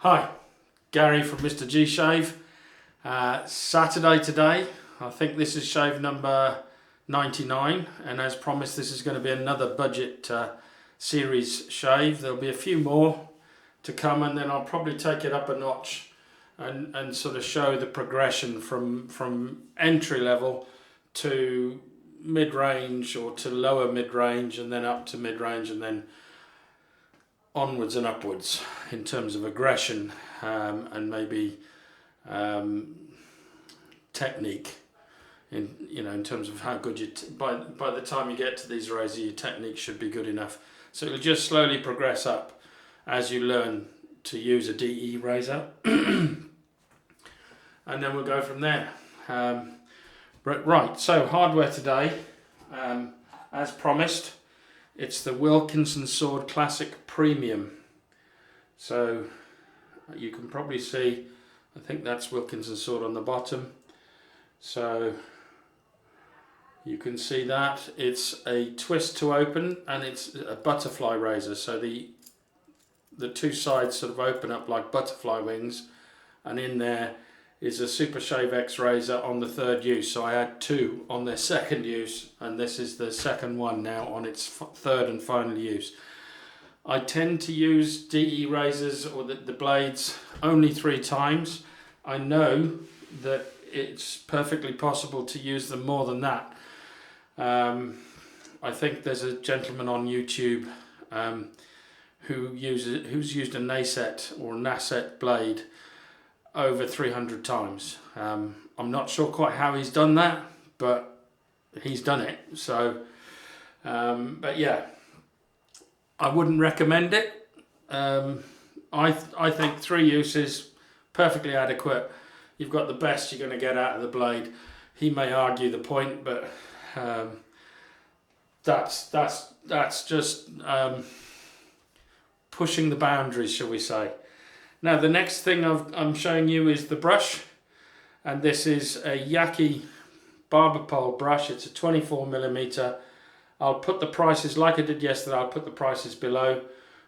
Hi, Gary from MrG Shave. Saturday today. I think this is shave number 99, and as promised this is going to be another budget series shave. There'll be a few more to come, and then I'll probably take it up a notch and sort of show the progression from entry level to mid-range or to lower mid-range and then up to mid-range and then onwards and upwards in terms of aggression and maybe technique in terms of how good you by the time you get to these razors, your technique should be good enough. So it'll just slowly progress up as you learn to use a DE razor and then we'll go from there. Right, so hardware today, as promised, it's the Wilkinson Sword Classic Premium. So you can probably see, I think that's Wilkinson Sword on the bottom. So you can see that it's a twist to open and it's a butterfly razor. So the two sides sort of open up like butterfly wings, and in there is a Super ShaveX razor on the third use. So I had two on their second use, and this is the second one now on its third and final use. I tend to use DE razors or the blades only 3 times. I know that it's perfectly possible to use them more than that. I think there's a gentleman on YouTube who's used a Nasset or Nasset blade over 300 times. I'm not sure quite how he's done that, but he's done it. So, but yeah, I wouldn't recommend it. I think 3 uses perfectly adequate. You've got the best you're going to get out of the blade. He may argue the point, but that's just pushing the boundaries, shall we say. Now the next thing I'm showing you is the brush, and this is a Yaqi Barber-pole brush. It's a 24mm. I'll put the prices, like I did yesterday, I'll put the prices below,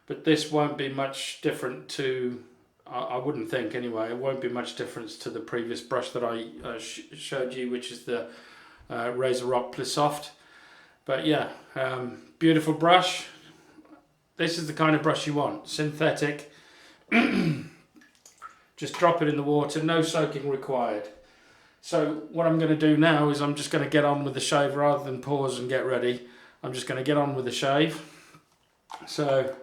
but this won't be much different to, I wouldn't think anyway, it won't be much difference to the previous brush that I showed you, which is the Razor Rock Plus Soft. But yeah, beautiful brush. This is the kind of brush you want, synthetic. Just drop it in the water, no soaking required. So what I'm going to do now is I'm just going to get on with the shave rather than pause and get ready. I'm just going to get on with the shave. So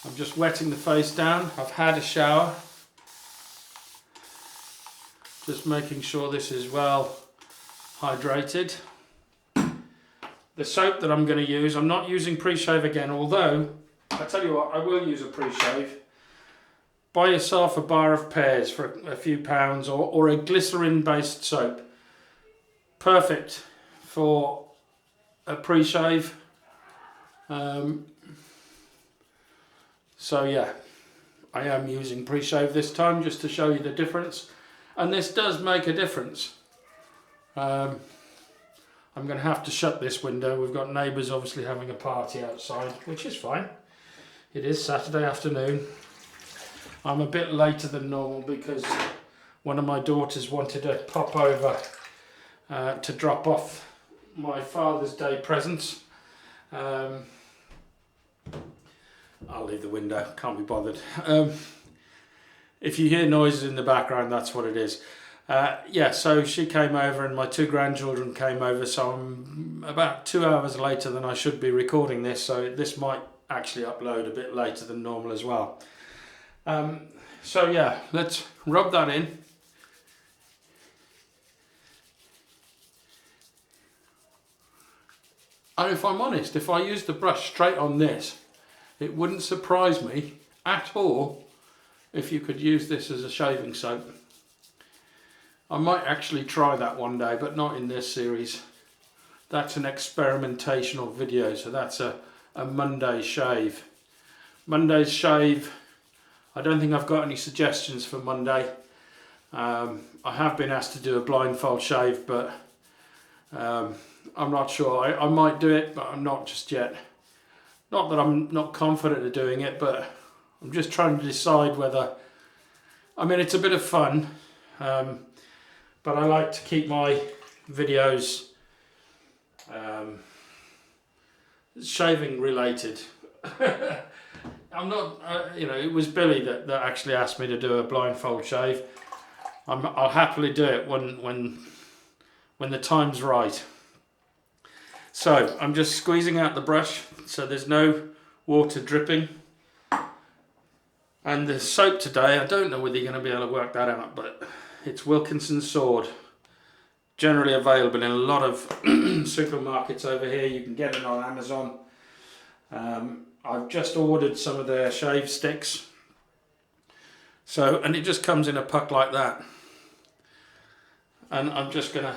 I'm just wetting the face down. I've had a shower. Just making sure this is well hydrated. The soap that I'm going to use, I'm not using pre-shave again, although I tell you what, I will use a pre-shave. Buy yourself a bar of Pears for a few pounds, or a glycerin based soap. Perfect for a pre-shave. So yeah, I am using pre-shave this time just to show you the difference, and this does make a difference. I'm going to have to shut this window. We've got neighbours obviously having a party outside, which is fine. It is Saturday afternoon. I'm a bit later than normal because one of my daughters wanted to pop over to drop off my Father's Day presents. I'll leave the window, can't be bothered. If you hear noises in the background, that's what it is. Yeah, so she came over and my 2 grandchildren came over, so I'm about 2 hours later than I should be recording this, so this might actually upload a bit later than normal as well. So yeah, let's rub that in. And if I'm honest, if I used the brush straight on this, it wouldn't surprise me at all if you could use this as a shaving soap. I might actually try that one day, but not in this series. That's an experimentational video, so that's a Monday shave. Monday's shave, I don't think I've got any suggestions for Monday. I have been asked to do a blindfold shave, but I'm not sure. I might do it, but I'm not just yet. Not that I'm not confident of doing it, but I'm just trying to decide whether, I mean, it's a bit of fun, but I like to keep my videos shaving related. I'm not, you know, it was Billy that actually asked me to do a blindfold shave. I'll happily do it when the time's right. So I'm just squeezing out the brush so there's no water dripping. And the soap today, I don't know whether you're going to be able to work that out, but it's Wilkinson Sword. Generally available in a lot of supermarkets over here. You can get it on Amazon. I've just ordered some of their shave sticks. So, and it just comes in a puck like that. And I'm just going to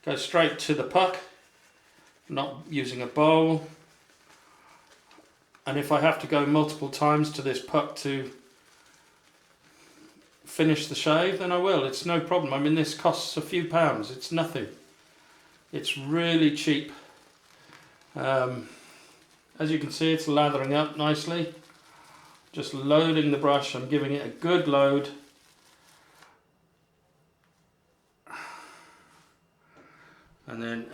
go straight to the puck, not using a bowl. And if I have to go multiple times to this puck to finish the shave, then I will. It's no problem. I mean, this costs a few pounds. It's nothing. It's really cheap. As you can see, it's lathering up nicely. Just loading the brush. I'm giving it a good load. And then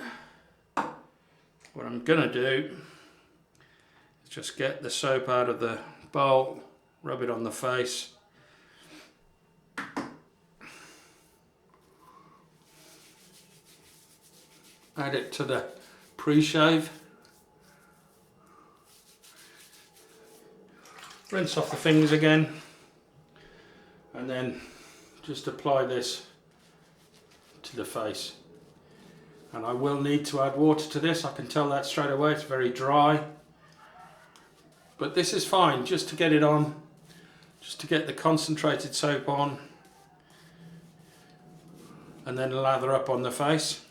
what I'm going to do is just get the soap out of the bowl, rub it on the face. Add it to the pre-shave. Rinse off the fingers again. And then just apply this to the face. And I will need to add water to this. I can tell that straight away. It's very dry. But this is fine, just to get it on. Just to get the concentrated soap on. And then lather up on the face.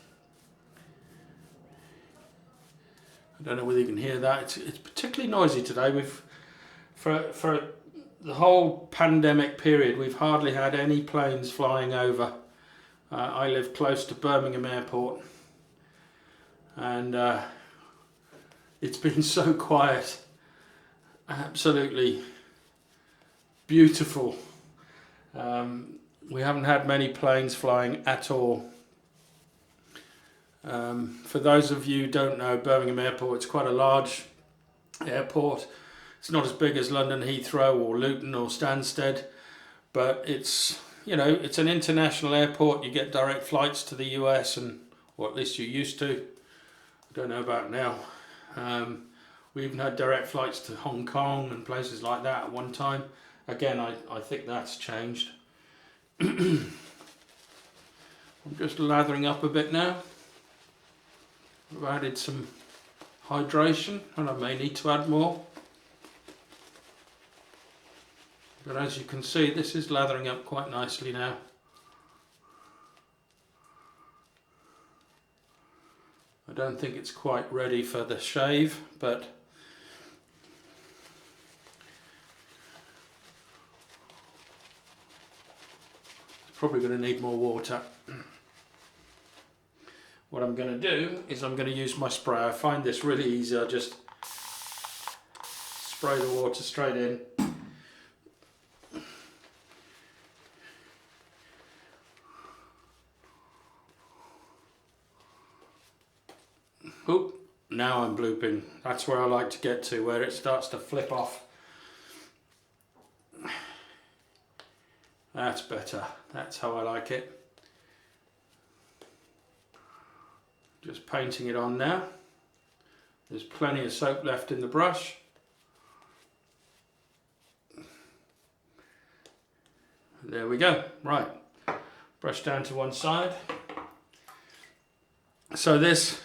I don't know whether you can hear that. It's particularly noisy today. For the whole pandemic period, we've hardly had any planes flying over. I live close to Birmingham Airport, and it's been so quiet. Absolutely beautiful. We haven't had many planes flying at all. For those of you who don't know, Birmingham Airport, it's quite a large airport. It's not as big as London Heathrow or Luton or Stansted, but it's, you know, it's an international airport. You get direct flights to the US, or at least you used to. I don't know about now. We even had direct flights to Hong Kong and places like that at one time. Again, I think that's changed. I'm just lathering up a bit now. I've added some hydration, and I may need to add more. But as you can see, this is lathering up quite nicely now. I don't think it's quite ready for the shave, but it's probably going to need more water. What I'm going to do is I'm going to use my spray. I find this really easy. I just spray the water straight in. Oop, now I'm blooping. That's where I like to get to, where it starts to flip off. That's better. That's how I like it. Just painting it on now. There's plenty of soap left in the brush. There we go. Right. Brush down to one side. So this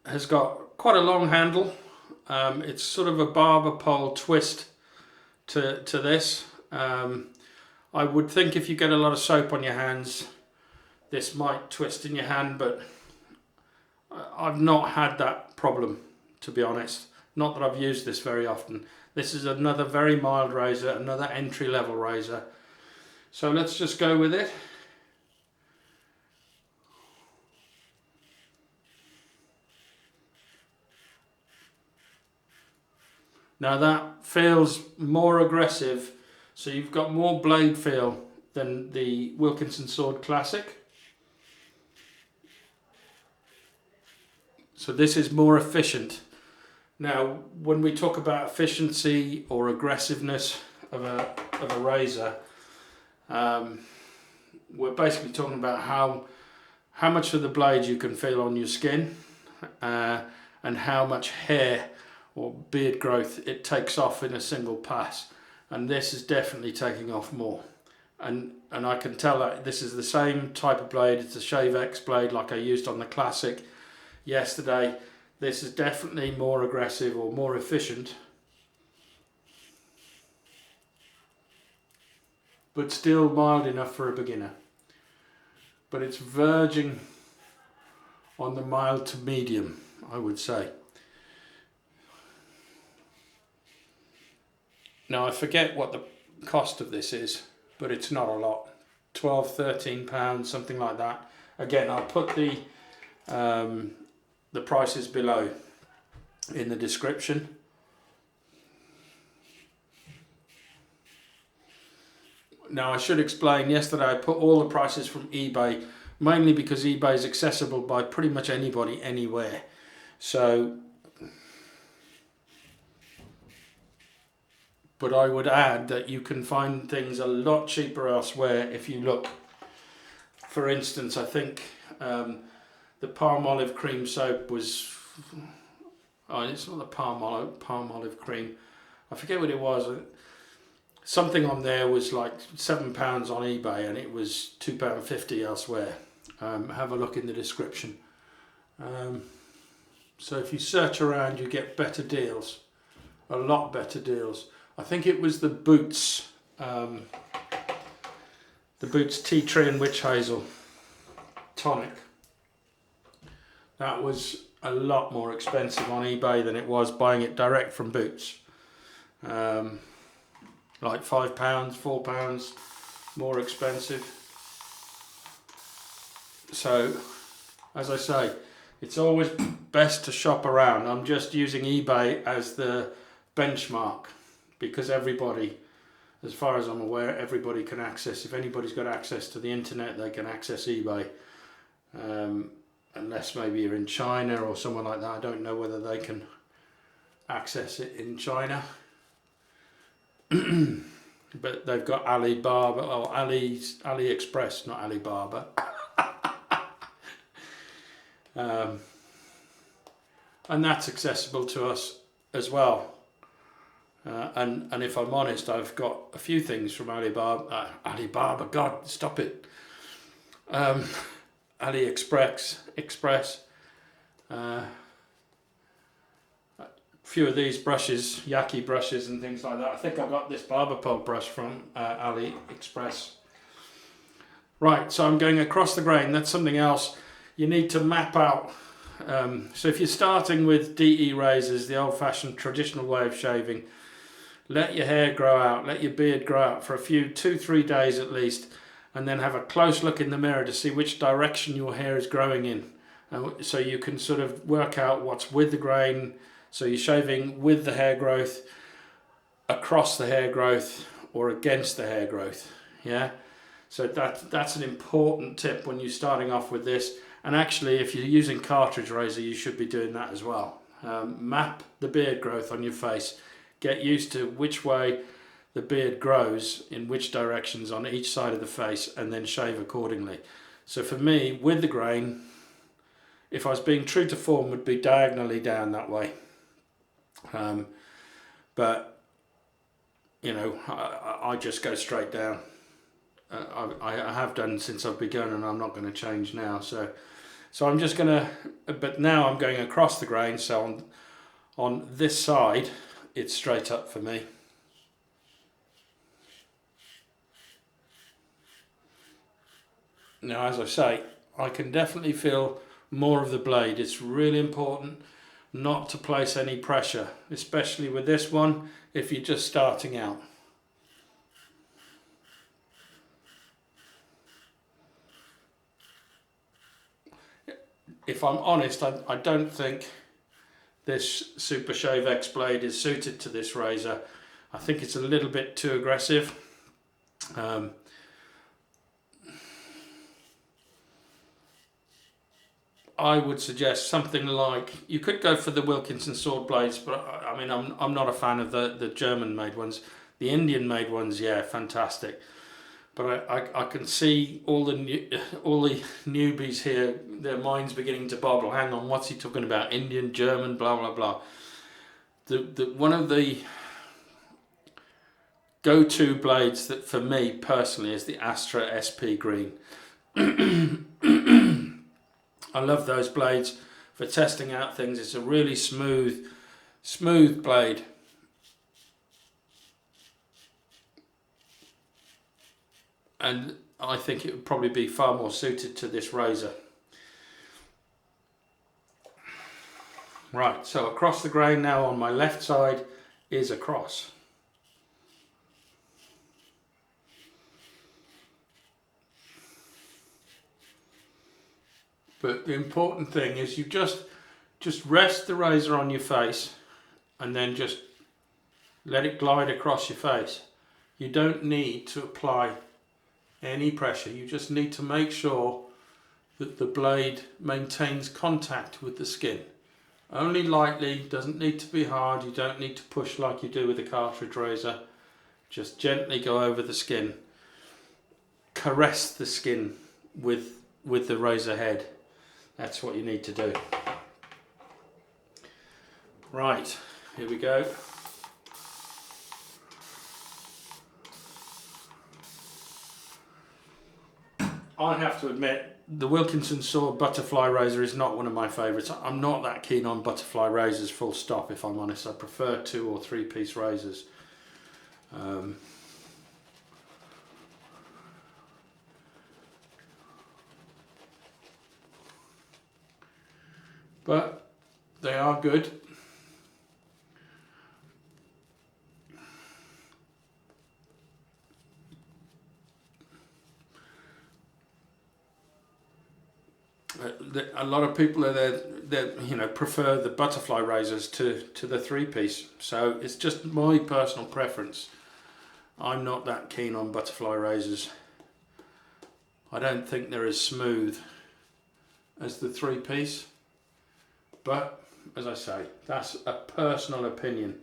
has got quite a long handle. It's sort of a barber-pole twist to this. I would think if you get a lot of soap on your hands, this might twist in your hand, but I've not had that problem, to be honest. Not that I've used this very often. This is another very mild razor, another entry-level razor. So let's just go with it. Now that feels more aggressive, so you've got more blade feel than the Wilkinson Sword Classic. So this is more efficient. Now, when we talk about efficiency or aggressiveness of a razor, we're basically talking about how much of the blade you can feel on your skin, and how much hair or beard growth it takes off in a single pass. And this is definitely taking off more. And I can tell that this is the same type of blade. It's a ShaveX blade like I used on the Classic yesterday. This is definitely more aggressive or more efficient, but still mild enough for a beginner. But it's verging on the mild to medium, I would say. Now I forget what the cost of this is, but it's not a lot. 12, 13 pounds, something like that. Again, I'll put the prices below in the description. Now I should explain, yesterday I put all the prices from eBay, mainly because eBay is accessible by pretty much anybody, anywhere. So, but I would add that you can find things a lot cheaper elsewhere if you look. For instance, I think the palm olive cream soap was, oh, it's not the palm olive cream, I forget what it was. Something on there was like £7 on eBay and it was £2.50 elsewhere. Have a look in the description. So if you search around, you get better deals, a lot better deals. I think it was the Boots Tea Tree and Witch Hazel Tonic. That was a lot more expensive on eBay than it was buying it direct from Boots. Like £5, £4 more expensive. So, as I say, it's always best to shop around. I'm just using eBay as the benchmark because everybody, as far as I'm aware, everybody can access. If anybody's got access to the internet, they can access eBay. Unless maybe you're in China or somewhere like that. I don't know whether they can access it in China. But they've got Ali Barber, or AliExpress, not Ali Barber. And that's accessible to us as well. And if I'm honest, I've got a few things from Ali Barber, God, stop it. AliExpress. A few of these brushes, Yaqi brushes and things like that. I think I got this barber-pole brush from AliExpress. Right, so I'm going across the grain. That's something else you need to map out. So if you're starting with DE razors, the old-fashioned traditional way of shaving, let your hair grow out, let your beard grow out for a few, 2-3 days at least, and then have a close look in the mirror to see which direction your hair is growing in. So you can sort of work out what's with the grain. So you're shaving with the hair growth, across the hair growth, or against the hair growth. Yeah. So that's an important tip when you're starting off with this. And actually, if you're using cartridge razor, you should be doing that as well. Map the beard growth on your face. Get used to which way the beard grows in which directions on each side of the face, and then shave accordingly. So for me, with the grain, if I was being true to form, would be diagonally down that way. But you know, I just go straight down. I have done since I've begun, and I'm not going to change now. So I'm just going to, but now I'm going across the grain. So on this side, it's straight up for me. Now, as I say, I can definitely feel more of the blade. It's really important not to place any pressure, especially with this one if you're just starting out. If I'm honest, I don't think this Super ShaveX blade is suited to this razor. I think it's a little bit too aggressive. I would suggest something like, you could go for the Wilkinson Sword blades, but I mean, I'm not a fan of the German made ones. The Indian made ones, yeah, fantastic. But I can see all the newbies here, their minds beginning to bobble. Hang on, what's he talking about? Indian, German, blah blah blah. One of the go-to blades that for me personally is the Astra SP Green. I love those blades for testing out things. It's a really smooth blade. And I think it would probably be far more suited to this razor. Right, so across the grain now on my left side is a cross. But the important thing is you just rest the razor on your face and then just let it glide across your face. You don't need to apply any pressure. You just need to make sure that the blade maintains contact with the skin. Only lightly, doesn't need to be hard. You don't need to push like you do with a cartridge razor. Just gently go over the skin. Caress the skin with the razor head. That's what you need to do. Right, here we go. I have to admit, the Wilkinson Sword butterfly razor is not one of my favourites. I'm not that keen on butterfly razors, full stop, if I'm honest. I prefer 2 or 3 piece razors. But they are good. A lot of people are there, prefer the butterfly razors to the 3-piece. So it's just my personal preference. I'm not that keen on butterfly razors. I don't think they're as smooth as the 3-piece. But as I say, that's a personal opinion.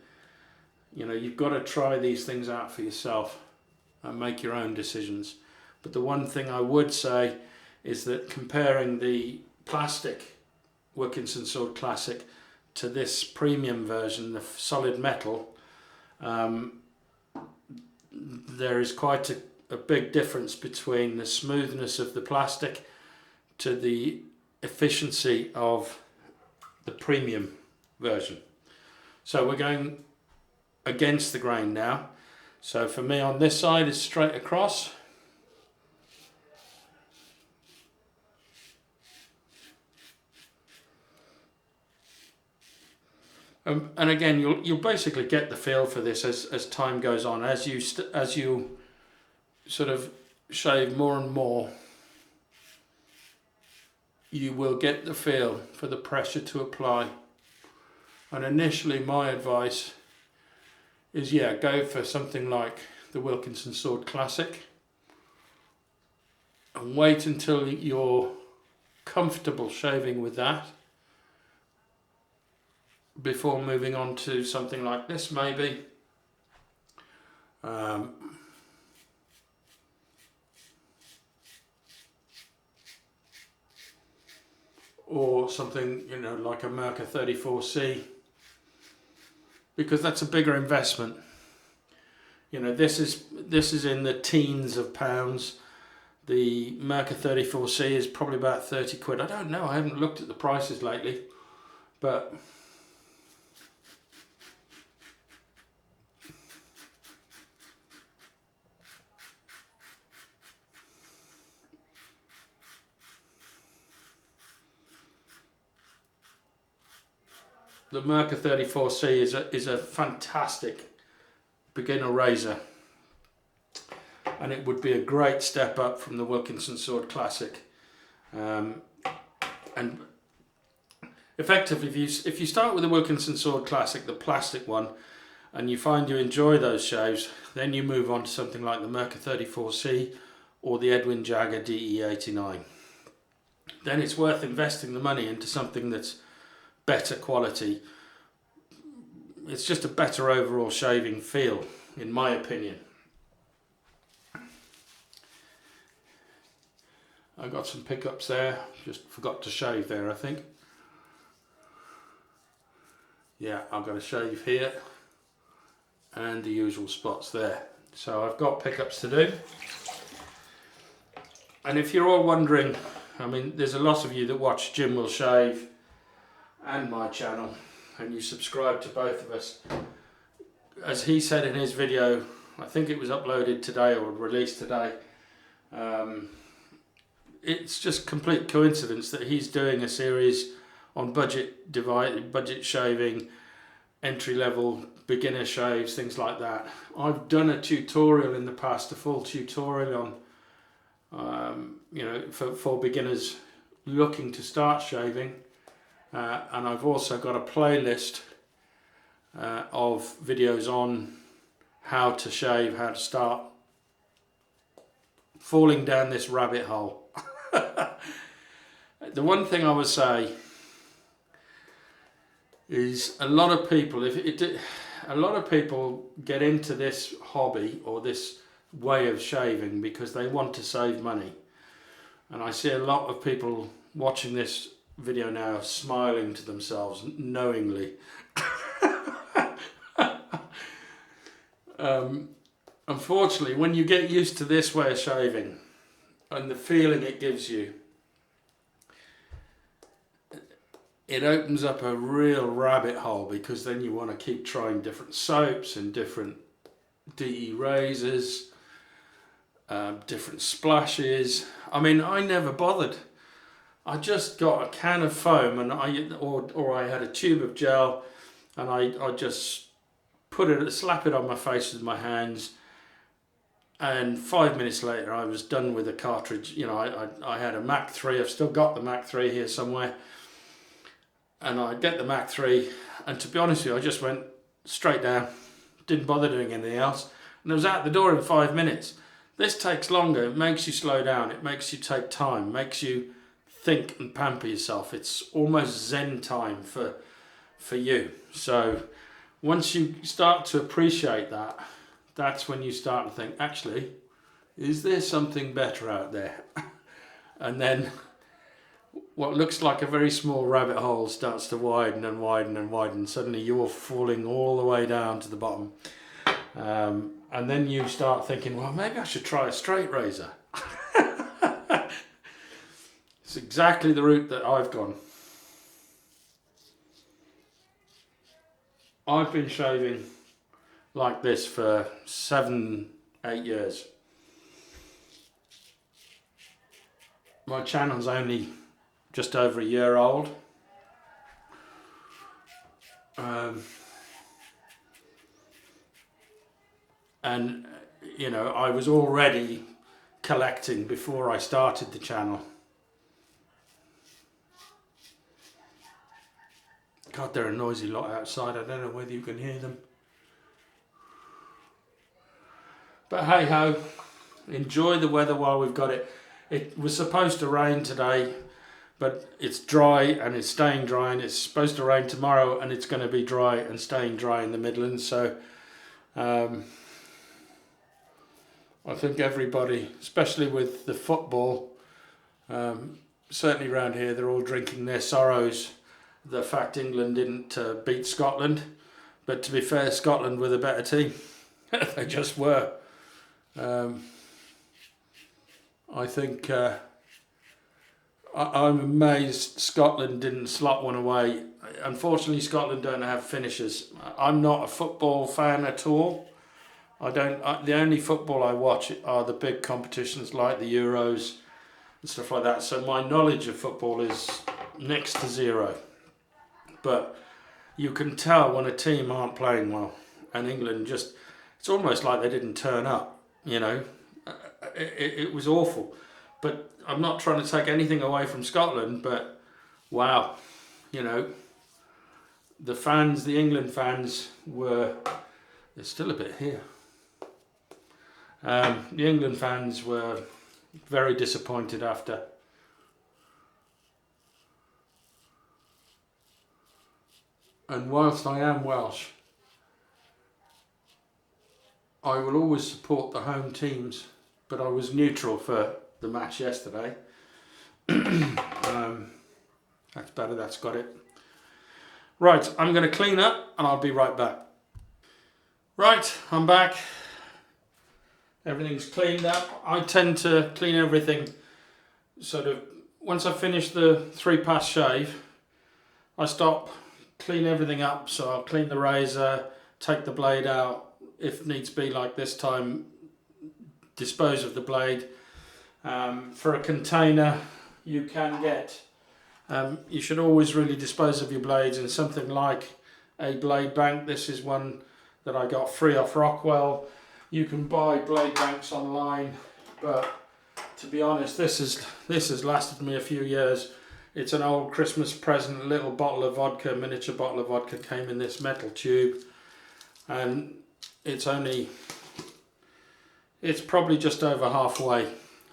You've got to try these things out for yourself and make your own decisions. But the one thing I would say is that comparing the plastic Wilkinson Sword Classic to this premium version, the solid metal, there is quite a big difference between the smoothness of the plastic to the efficiency of the premium version. So we're going against the grain now. So for me on this side is straight across. And again, you'll basically get the feel for this as time goes on, as you sort of shave more and more. You will get the feel for the pressure to apply. And initially, my advice is, go for something like the Wilkinson Sword Classic, and wait until you're comfortable shaving with that before moving on to something like this, maybe. Or something, like a Merca 34C, because that's a bigger investment. This is in the teens of pounds. The Merca 34C is probably about 30 quid. I don't know, I haven't looked at the prices lately, but the Merca 34C is a fantastic beginner razor, and it would be a great step up from the Wilkinson Sword Classic. And effectively, if you start with the Wilkinson Sword Classic, the plastic one, and you find you enjoy those shaves, then you move on to something like the Merca 34C or the Edwin Jagger DE89. Then it's worth investing the money into something that's better quality. It's just a better overall shaving feel, in my opinion. I got some pickups there, just forgot to shave there, I think. Yeah, I've got a shave here and the usual spots there. So I've got pickups to do. And if you're all wondering, I mean, there's a lot of you that watch Jim Will Shave and my channel, and you subscribe to both of us. As he said in his video, I think it was uploaded today or released today, it's just complete coincidence that he's doing a series on budget shaving, entry-level beginner shaves, things like that. I've done a tutorial in the past, a full tutorial on, you know, for beginners looking to start shaving, and I've also got a playlist of videos on how to shave, how to start falling down this rabbit hole. The one thing I would say is a lot of people, a lot of people get into this hobby or this way of shaving because they want to save money, and I see a lot of people watching this video now smiling to themselves knowingly. Unfortunately, when you get used to this way of shaving and the feeling it gives you, it opens up a real rabbit hole, because then you want to keep trying different soaps and different DE razors, different splashes. I mean, I never bothered. I just got a can of foam and or I had a tube of gel, and I just slap it on my face with my hands, and 5 minutes later I was done with the cartridge. You know, I had a Mac 3, I've still got the Mac 3 here somewhere, and I get the Mac 3, and to be honest with you, I just went straight down, didn't bother doing anything else, and I was out the door in 5 minutes. This takes longer, it makes you slow down, it makes you take time, makes you think and pamper yourself. It's almost Zen time for you. So once you start to appreciate that, that's when you start to think, actually, is there something better out there? And then what looks like a very small rabbit hole starts to widen and widen and widen. Suddenly you're falling all the way down to the bottom. And then you start thinking, well, maybe I should try a straight razor. It's exactly the route that I've gone. I've been shaving like this for 7-8 years. My channel's only just over a year old. And you know, I was already collecting before I started the channel. God, they're a noisy lot outside. I don't know whether you can hear them. But hey ho, enjoy the weather while we've got it. It was supposed to rain today, but it's dry and it's staying dry, and it's supposed to rain tomorrow and it's going to be dry and staying dry in the Midlands. So I think everybody, especially with the football, certainly around here, they're all drinking their sorrows. The fact England didn't beat Scotland, but to be fair, Scotland were the better team. They just were. I think I'm amazed Scotland didn't slot one away. Unfortunately, Scotland don't have finishers. I'm not a football fan at all. The only football I watch are the big competitions like the Euros and stuff like that. So my knowledge of football is next to zero. But you can tell when a team aren't playing well, and England just, it's almost like they didn't turn up, you know. It was awful. But I'm not trying to take anything away from Scotland, but wow, you know, the fans, the England fans were, there's still a bit here. The England fans were very disappointed after. And whilst I am Welsh, I will always support the home teams, but I was neutral for the match yesterday. That's better, that's got it. Right, I'm going to clean up and I'll be right back. Right, I'm back. Everything's cleaned up. I tend to clean everything sort of, once I finish the 3-pass shave, I stop, clean everything up. So I'll clean the razor, take the blade out, if needs be, like this time, dispose of the blade. For a container, you can get, you should always really dispose of your blades in something like a blade bank. This is one that I got free off Rockwell. You can buy blade banks online, but to be honest, this has lasted me a few years. It's an old Christmas present, a little bottle of vodka, miniature bottle of vodka, came in this metal tube, and it's probably just over halfway.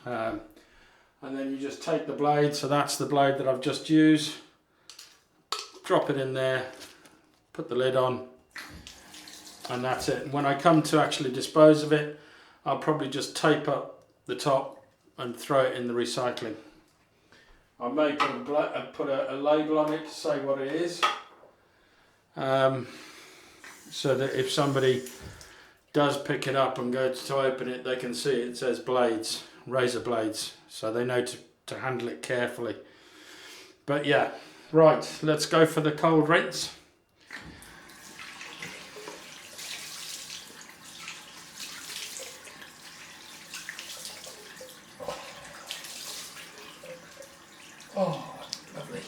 And then you just take the blade, so that's the blade that I've just used, drop it in there, put the lid on, and that's it. And when I come to actually dispose of it, I'll probably just tape up the top and throw it in the recycling. I may put a label on it to say what it is, so that if somebody does pick it up and go to open it, they can see it says blades, razor blades, so they know to handle it carefully. But yeah, right, let's go for the cold rinse. Oh, lovely.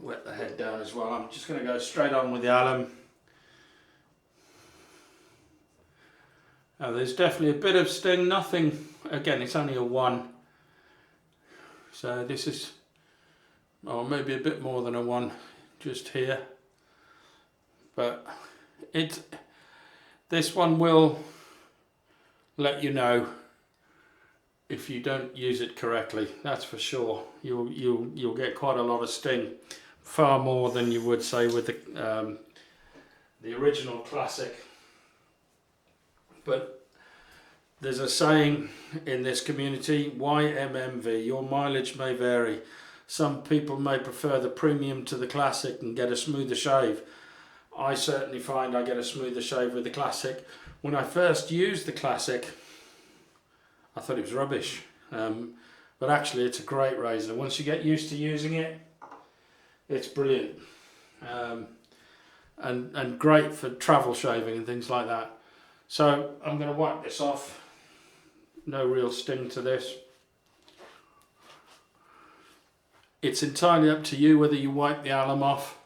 Wet the head down as well. I'm just going to go straight on with the alum. Now, there's definitely a bit of sting, nothing, again, it's only a 1. So this is, or maybe a bit more than a 1 just here. But this one will let you know if you don't use it correctly, that's for sure. You'll get quite a lot of sting, far more than you would say with the original classic. But there's a saying in this community, YMMV, your mileage may vary. Some people may prefer the premium to the classic and get a smoother shave. I certainly find I get a smoother shave with the classic. When I first used the classic, I thought it was rubbish, but actually it's a great razor. Once you get used to using it, it's brilliant, and great for travel shaving and things like that. So I'm going to wipe this off. No real sting to this. It's entirely up to you whether you wipe the alum off.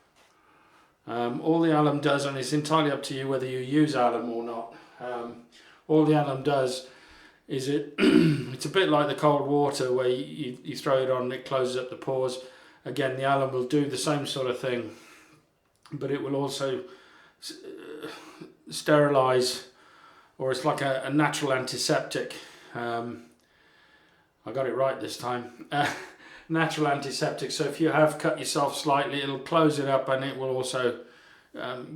All the alum does, and it's entirely up to you whether you use alum or not. All the alum does is it's a bit like the cold water where you throw it on and it closes up the pores. Again, the alum will do the same sort of thing, but it will also sterilize, or it's like a natural antiseptic. I got it right this time. Natural antiseptic, so if you have cut yourself slightly, it'll close it up and it will also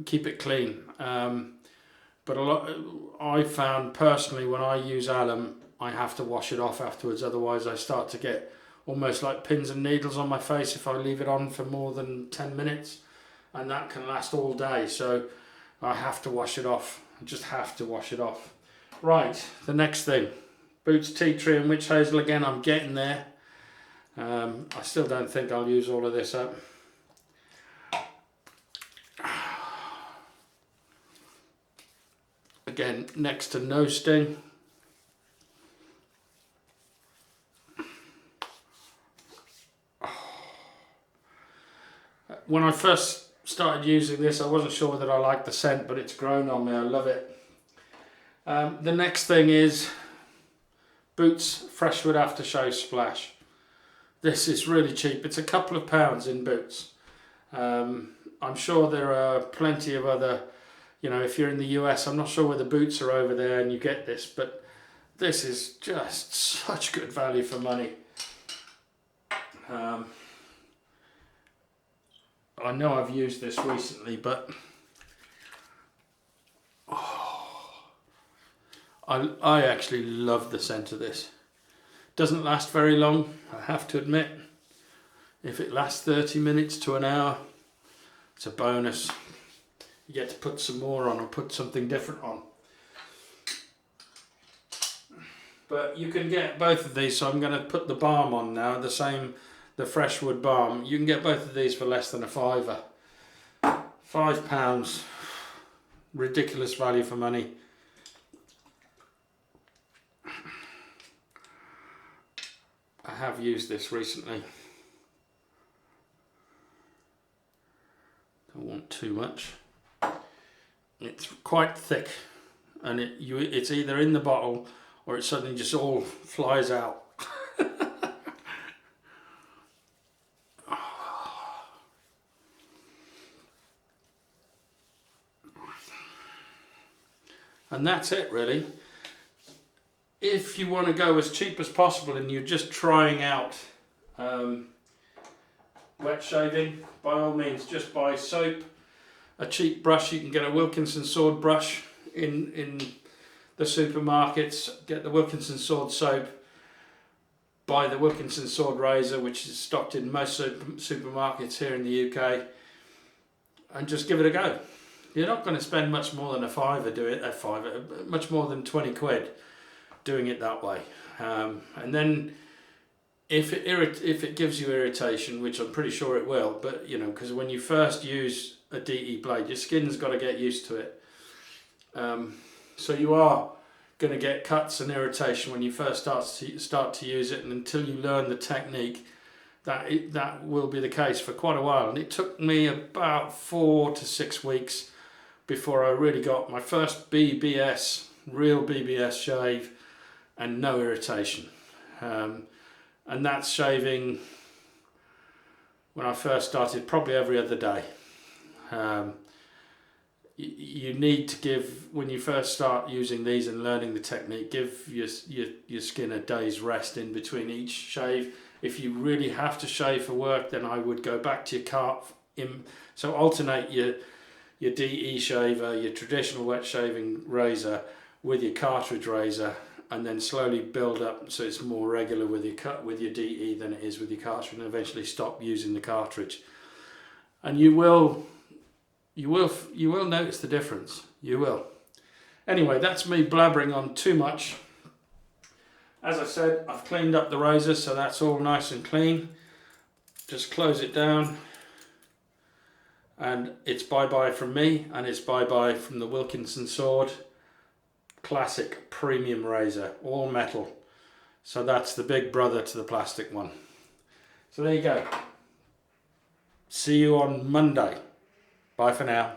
keep it clean. But I found personally, when I use alum, I have to wash it off afterwards, otherwise I start to get almost like pins and needles on my face if I leave it on for more than 10 minutes, and that can last all day, so I have to wash it off. I just have to wash it off. Right, the next thing, Boots Tea Tree and Witch Hazel. Again, I'm getting there. I still don't think I'll use all of this up. Again, next to no sting. When I first started using this, I wasn't sure that I liked the scent, but it's grown on me. I love it. The next thing is Boots Freshwood Aftershave Splash. This is really cheap. It's a couple of pounds in Boots. I'm sure there are plenty of other, you know, if you're in the US, I'm not sure whether Boots are over there and you get this, but this is just such good value for money. I know I've used this recently, but I actually love the scent of this. Doesn't last very long, I have to admit. If it lasts 30 minutes to an hour, it's a bonus. You get to put some more on or put something different on. But you can get both of these, so I'm going to put the Balm on now, the Freshwood Balm. You can get both of these for less than a fiver. £5. Ridiculous value for money. I have used this recently. Don't want too much. It's quite thick, and it's either in the bottle or it suddenly just all flies out. And that's it really. If you want to go as cheap as possible and you're just trying out wet shaving, by all means just buy soap, a cheap brush. You can get a Wilkinson Sword brush in the supermarkets. Get the Wilkinson Sword soap, buy the Wilkinson Sword razor, which is stocked in most supermarkets here in the UK, and just give it a go. You're not going to spend much more than a fiver much more than 20 quid doing it that way. And then if it gives you irritation, which I'm pretty sure it will, but you know, because when you first use a DE blade, your skin's got to get used to it. So you are going to get cuts and irritation when you first start to use it, and until you learn the technique, that will be the case for quite a while. And it took me about 4 to 6 weeks before I really got my first real BBS shave and no irritation. And that's shaving, when I first started, probably every other day. You need to give, when you first start using these and learning the technique, give your skin a day's rest in between each shave. If you really have to shave for work, then I would go back to your so alternate your DE shaver, your traditional wet shaving razor, with your cartridge razor, and then slowly build up so it's more regular with your DE than it is with your cartridge, and eventually stop using the cartridge. And you will notice the difference. You will. Anyway, that's me blabbering on too much. As I said, I've cleaned up the razor, so that's all nice and clean. Just close it down. And it's bye-bye from me, and it's bye-bye from the Wilkinson Sword classic premium razor, all metal. So that's the big brother to the plastic one. So there you go. See you on Monday. Bye for now.